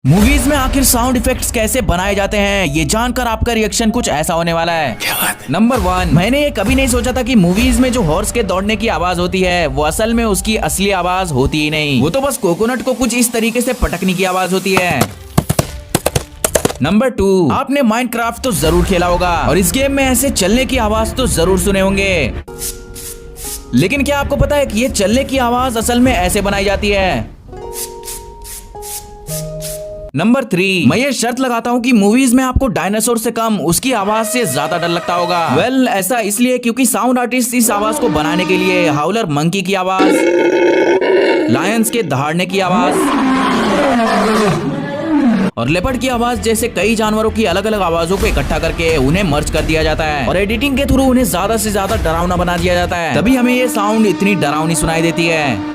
Movies में आखिर sound effects कैसे बनाए जाते हैं, ये जानकर आपका रिएक्शन कुछ ऐसा होने वाला है। क्या बात है? नंबर 1, मैंने ये कभी नहीं सोचा था कि मूवीज में जो हॉर्स के दौड़ने की आवाज होती है वो असल में उसकी असली आवाज होती ही नहीं, वो तो बस कोकोनट को कुछ इस तरीके से पटकने की आवाज होती है। नंबर 2, आपने माइनक्राफ्ट तो जरूर खेला होगा और इस गेम में ऐसे चलने की आवाज तो जरूर सुने होंगे, लेकिन क्या आपको पता है कि ये चलने की आवाज असल में ऐसे बनाई जाती है। नंबर 3, मैं ये शर्त लगाता हूँ कि मूवीज में आपको डायनासोर से कम उसकी आवाज से ज्यादा डर लगता होगा। वेल, ऐसा इसलिए क्योंकि साउंड आर्टिस्ट इस आवाज को बनाने के लिए हाउलर मंकी की आवाज, लायंस के दहाड़ने की आवाज और लेपर्ड की आवाज जैसे कई जानवरों की अलग अलग आवाजों को इकट्ठा करके उन्हें मर्ज कर दिया जाता है और एडिटिंग के थ्रू उन्हें ज्यादा से ज्यादा डरावना बना दिया जाता है, तभी हमें ये साउंड इतनी डरावनी सुनाई देती है।